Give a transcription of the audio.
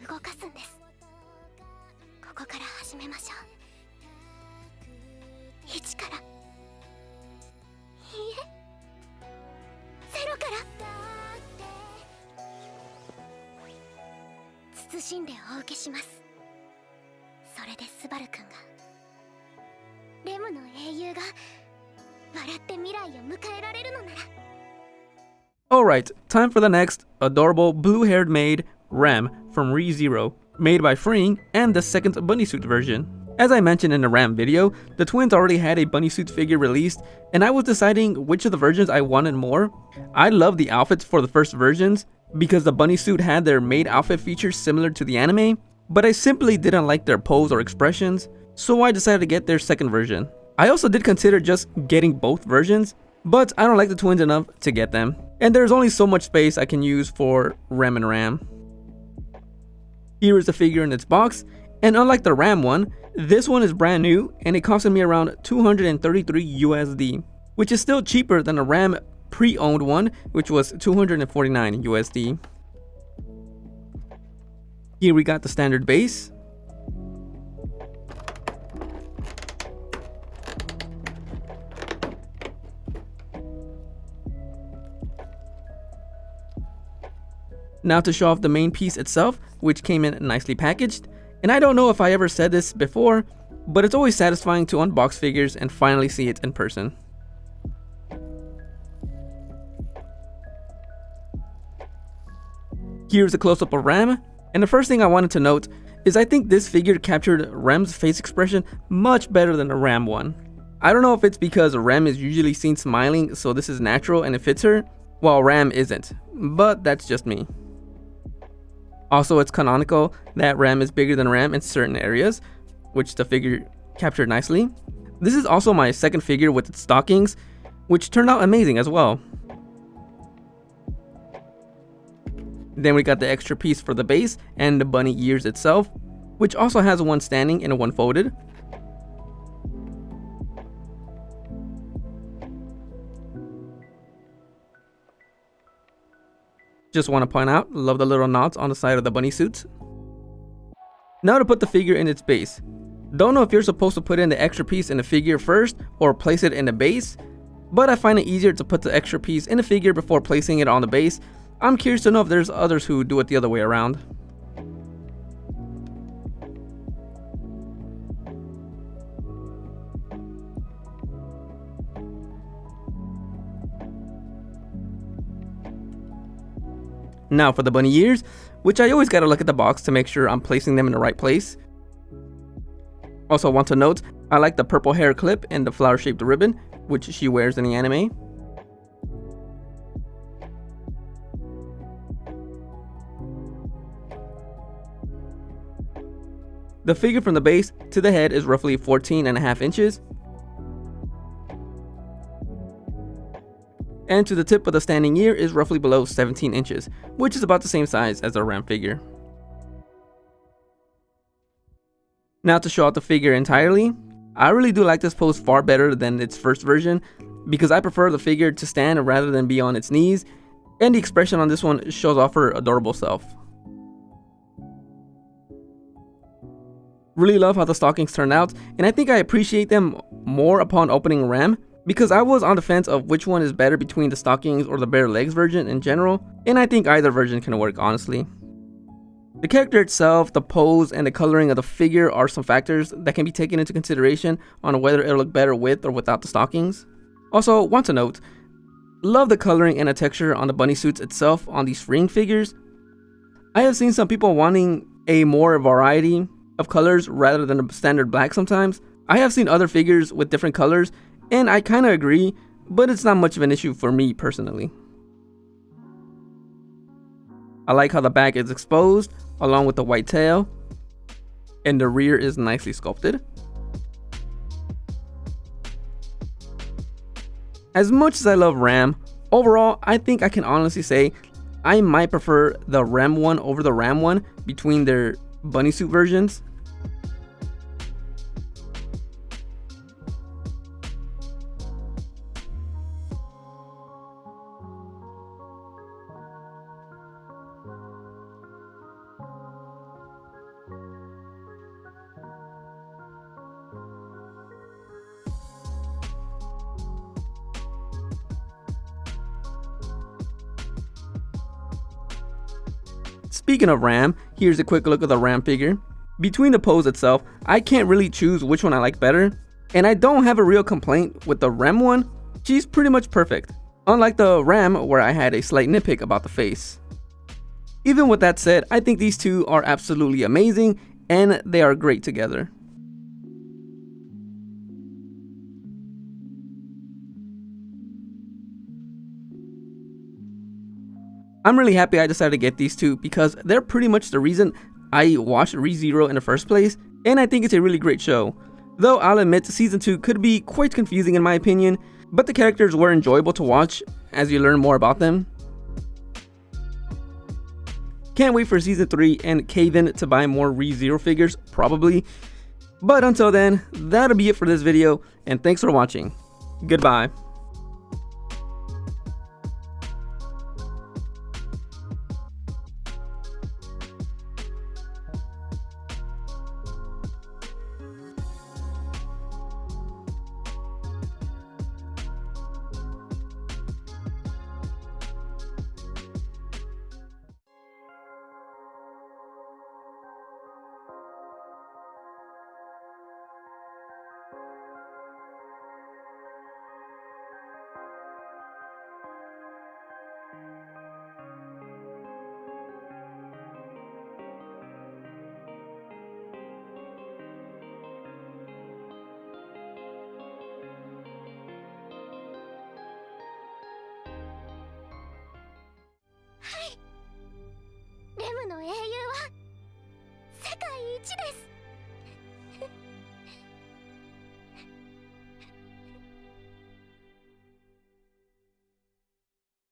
動かすんです。ここから始めましょう。1から、いいえ、0から謹んでお受けします。それでスバルくんが、レムの英雄が笑って未来を迎えられるのなら。 Alright, time for the next adorable blue-haired maid, Rem, from ReZero, made by Freeing and the second bunny suit version. As I mentioned in the Rem video, the twins already had a bunny suit figure released, and I was deciding which of the versions I wanted more. I loved the outfits for the first versions, because the bunny suit had their maid outfit features similar to the anime, but I simply didn't like their pose or expressions, so I decided to get their second version. I also did consider just getting both versions, but I don't like the twins enough to get them, and there's only so much space I can use for Rem and Ram. Here is the figure in its box, and unlike the Ram one, this one is brand new and it costed me around 233 USD, which is still cheaper than the Ram pre-owned one, which was 249 USD. Here we got the standard base. Now to show off the main piece itself, which came in nicely packaged. And I don't know if I ever said this before, but it's always satisfying to unbox figures and finally see it in person. Here's a close-up of Rem, and the first thing I wanted to note is I think this figure captured Rem's face expression much better than the Ram one. I don't know if it's because Rem is usually seen smiling, so this is natural and it fits her, while Ram isn't, but that's just me. Also, it's canonical that Rem is bigger than Ram in certain areas, which the figure captured nicely. This is also my second figure with its stockings, which turned out amazing as well. Then we got the extra piece for the base and the bunny ears itself, which also has one standing and one folded. Just want to point out, love the little knots on the side of the bunny suits. Now to put the figure in its base. Don't know if you're supposed to put in the extra piece in the figure first or place it in the base, but I find it easier to put the extra piece in the figure before placing it on the base. I'm curious to know if there's others who do it the other way around. Now for the bunny ears, which I always gotta look at the box to make sure I'm placing them in the right place. Also want to note, I like the purple hair clip and the flower shaped ribbon, which she wears in the anime. The figure from the base to the head is roughly 14.5 inches. And to the tip of the standing ear is roughly below 17 inches, which is about the same size as the Ram figure. Now to show out the figure entirely, I really do like this pose far better than its first version, because I prefer the figure to stand rather than be on its knees, and the expression on this one shows off her adorable self. Really love how the stockings turned out, and I think I appreciate them more upon opening Ram, because I was on the fence of which one is better between the stockings or the bare legs version in general, and I think either version can work honestly. The character itself, the pose, and the coloring of the figure are some factors that can be taken into consideration on whether it'll look better with or without the stockings. Also, want to note, love the coloring and the texture on the bunny suits itself on these freeing figures. I have seen some people wanting a more variety of colors rather than a standard black sometimes. I have seen other figures with different colors, and I kinda agree, but it's not much of an issue for me personally. I like how the back is exposed, along with the white tail, and the rear is nicely sculpted. As much as I love Ram, overall, I think I can honestly say I might prefer the Rem one over the Ram one between their bunny suit versions. Speaking of Ram, here's a quick look at the Ram figure. Between the pose itself, I can't really choose which one I like better, and I don't have a real complaint with the Rem one. She's pretty much perfect, unlike the Ram where I had a slight nitpick about the face. Even with that said, I think these two are absolutely amazing and they are great together. I'm really happy I decided to get these two because they're pretty much the reason I watched ReZero in the first place, and I think it's a really great show. Though I'll admit season 2 could be quite confusing in my opinion, but the characters were enjoyable to watch as you learn more about them. Can't wait for season 3 and cave in to buy more ReZero figures, probably. But until then, that'll be it for this video, and thanks for watching. Goodbye.レムの英雄は世界一です。